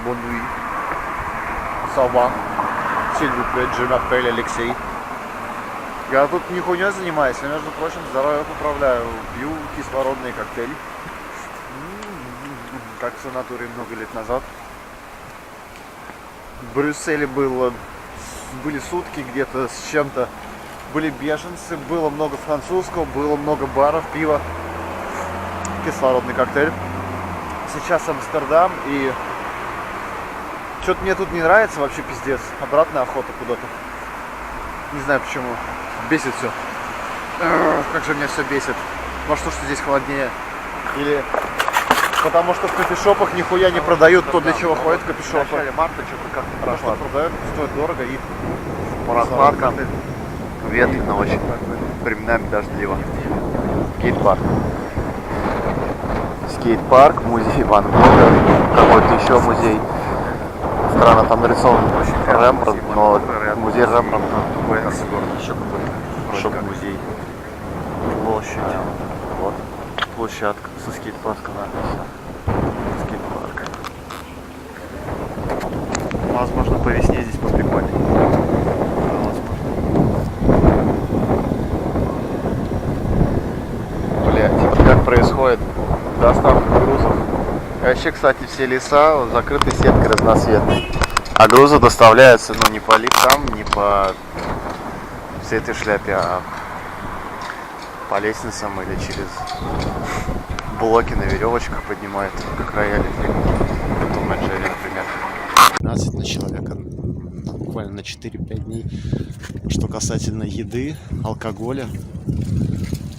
Бонуи. Сова. Сильвуплет, je m'appelle Алексей. Я тут не хуйней занимаюсь, я, между прочим, здоровье поправляю. Пью кислородный коктейль. Как в санатории много лет назад. В Брюсселе были сутки где-то с чем-то. Были беженцы, было много французского, было много баров, пива. Кислородный коктейль. Сейчас Амстердам, и что-то мне тут не нравится, вообще пиздец. Обратная охота куда-то. Не знаю почему. Бесит все. Как же меня все бесит. Может, то, что здесь холоднее. Или потому что в кофешопах нихуя не продают то, для чего ходят в кофешопы. В начале марта что-то как-то прошло. Что продают, стоит дорого и Прохладно, ветрено очень, временами дождливо. Скейт-парк. Скейт-парк, музей Ван Гога, какой-то еще музей. Странно, там нарисован Рембрандт, но музей Рембрандта еще какой-то шоп-музей. Площадь. Вот. Площадка со скейт-парком. Скейт-парк. Возможно, по весне здесь поприкольнее. Блять, как происходит доставка грузов. И вообще, кстати, все леса закрыты сеткой разноцветной. А грузы доставляются, ну, не по лифтам, не по всей этой шляпе, а по лестницам или через блоки на веревочках поднимают, как рояли в Том и Джерри, например. 15 на человека, буквально на 4-5 дней. Что касательно еды, алкоголя,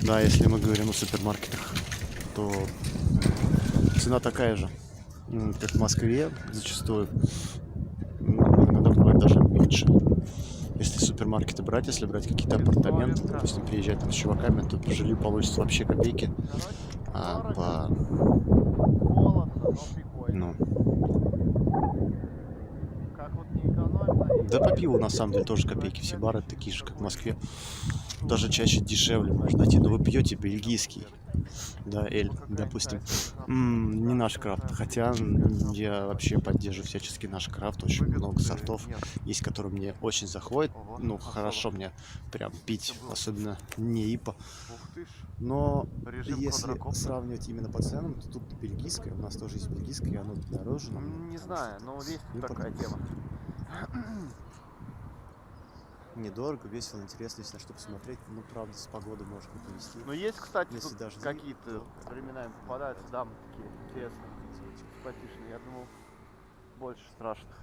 да, если мы говорим о супермаркетах, то цена такая же, как в Москве зачастую, иногда бывает даже меньше. Если супермаркеты брать, если брать какие-то апартаменты, допустим, приезжать там с чуваками, то по жилью получится вообще копейки, а по... Ну... Да по пиву на самом деле тоже копейки, все бары такие же, как в Москве, даже чаще дешевле можно найти, но вы пьете бельгийский, да, эль, допустим, не наш крафт, хотя я вообще поддерживаю всячески наш крафт, очень много сортов есть, которые мне очень заходят, ну хорошо мне прям пить, особенно не ипа, но если сравнивать именно по ценам, то тут бельгийское, у нас тоже есть бельгийское, оно дороже. Не знаю, но есть такая тема. Недорого, весело, интересно, если на что посмотреть. Ну, правда, с погодой можно повезти. Но есть, кстати, если тут дожди, какие-то временами попадаются дамы такие интересные, симпатичные. Я думал, больше страшных.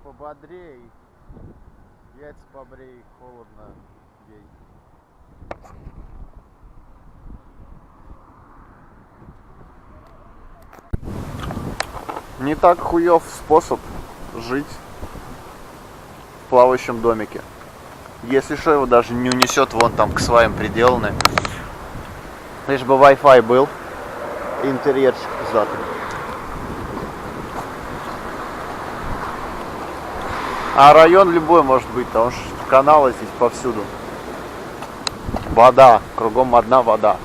Пободрей. Яйца побрей, холодно, бей. не так хуёв способ жить в плавающем домике. Если что, его даже не унесет вон там к сваям приделаны. Лишь бы Wi-Fi был. Интерьерчик пиздатый. А район любой может быть, потому что каналы здесь повсюду. Вода, кругом одна вода.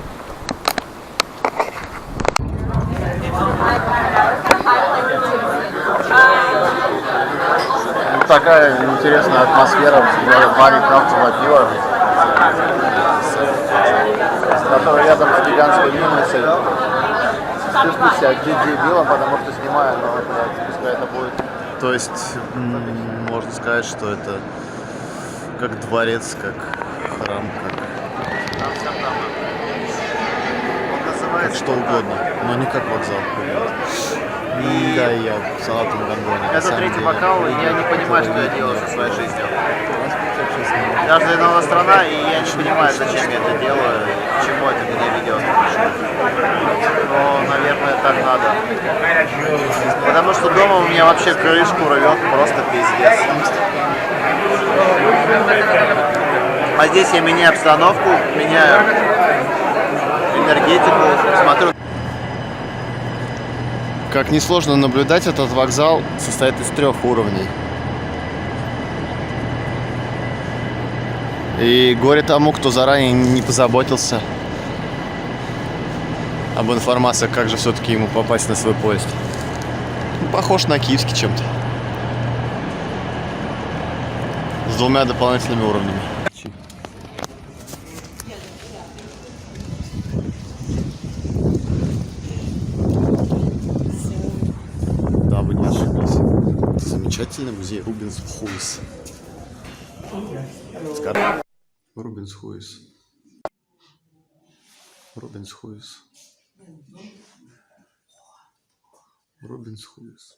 Такая интересная атмосфера в баре крафтового пива, который рядом с гигантской мельницей. Чувствую себя дебилом, потому что снимаю, но, блядь, пускай это будет. То есть, можно сказать, что это как дворец, как храм, как что угодно, но не как вокзал. И да, я в салатном гондоне. Это третий бокал, и я не понимаю, что я делаю со своей жизнью. Каждая новая страна, и я не понимаю, зачем я это делаю, и к чему это меня ведет. Но, наверное, так надо. Потому что дома у меня вообще крышку рвет просто пиздец. А здесь я меняю обстановку, меняю энергетику, смотрю. Как несложно наблюдать, этот вокзал состоит из 3 уровней. И горе тому, кто заранее не позаботился об информации, как же все-таки ему попасть на свой поезд. Похож на киевский чем-то. С 2 дополнительными уровнями. Да, вы не ошиблись. Замечательный музей Рубенсхуйс. Рубенсхуйс. Рубенсхуйс. Рубенсхуйс.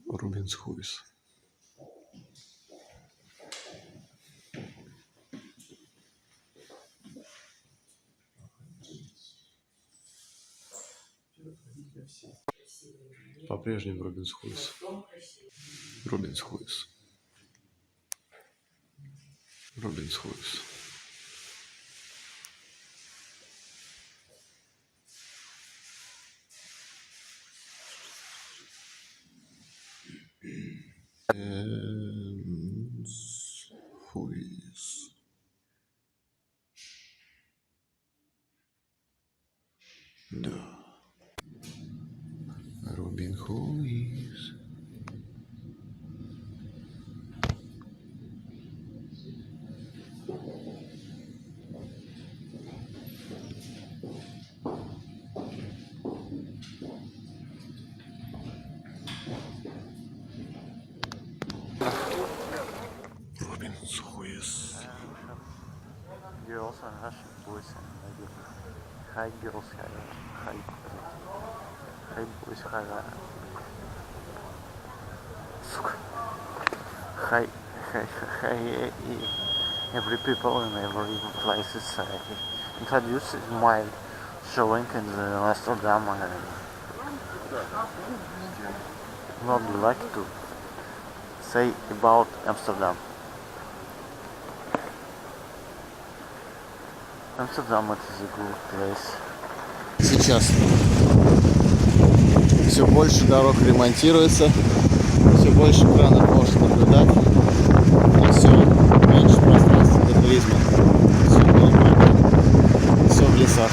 Рубенсхуйс. По-прежнему Рубенсхуйс. Рубенсхуйс. Рубенсхуйс. Рубенсхуйс. Да. Рубенсхуйс. Рубенсхуйс. Girls and Russian boys and high girls, high boys, сука. High, every people in every places introduced my showing in the Amsterdam. Not like to say about Amsterdam. Amsterdam is a good place. Сейчас все больше дорог ремонтируется, все больше кранов можно наблюдать, но все меньше пространства для туризма, все глубже, все в лесах.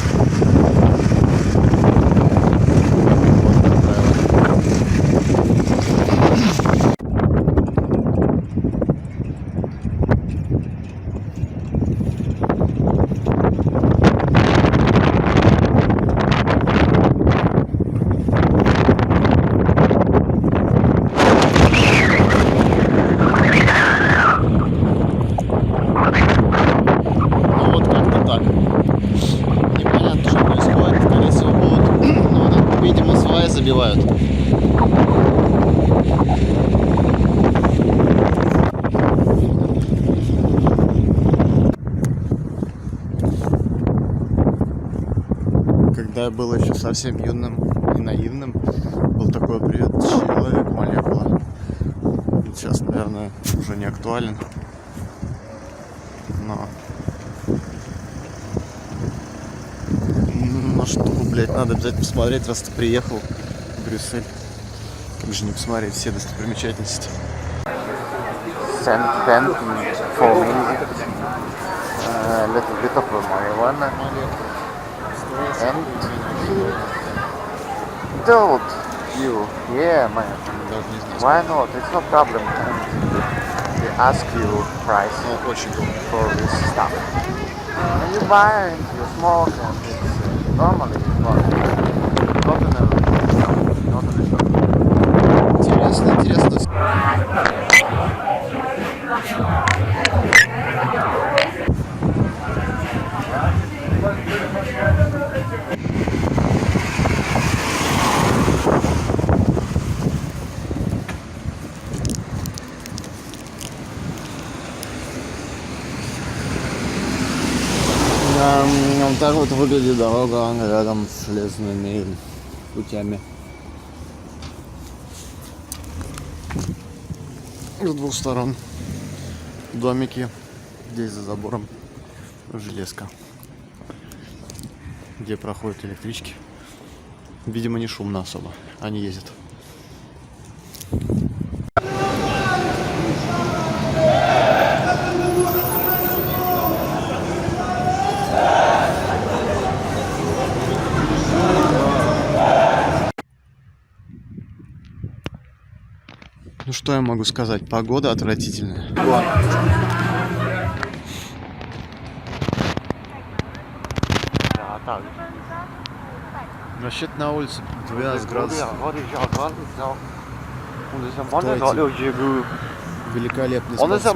Вот, как правило. Забивают. Когда я был еще совсем юным и наивным, был такой привет человек молекула. Сейчас, наверное, уже не актуален. Но штуку, блядь, надо обязательно посмотреть, раз ты приехал в Брюссель. Как же не посмотреть все достопримечательности. Sand for me, a little bit of marijuana, and he told you, yeah, man, why not? It's no problem. They ask you price for this stuff, and you buy it, you smoke, and it's normally not in a Интересно. Вот так вот выглядит дорога рядом с железными путями. С двух сторон домики, здесь за забором железка, где проходят электрички. Видимо, не шумно особо, они ездят. Ну что я могу сказать? Погода отвратительная. Вообще на улице 12 градусов. Великолепный спортсмен.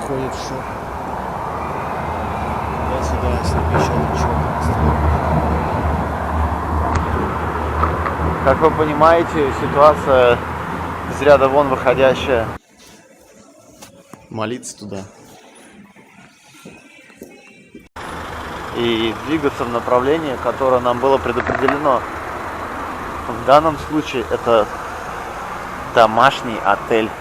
Ходит в шоп. Туда-сюда, если еще ничего. Как вы понимаете, ситуация из ряда вон выходящая. Молиться туда. И двигаться в направлении, которое нам было предопределено. В данном случае это домашний отель,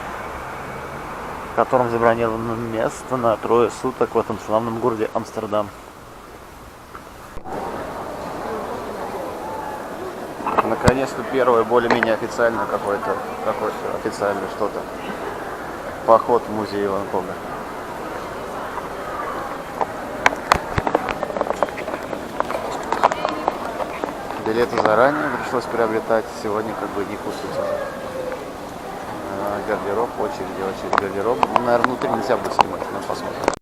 в котором забронировано место на 3 суток в этом славном городе Амстердам. Наконец-то первое более-менее официальное какое-то официальное что-то. Поход в музей Ван Гога. Билеты заранее пришлось приобретать, сегодня как бы не кусаются. Гардероб, очередь гардероб. Ну, наверное, внутри нельзя будет снимать, но посмотрим.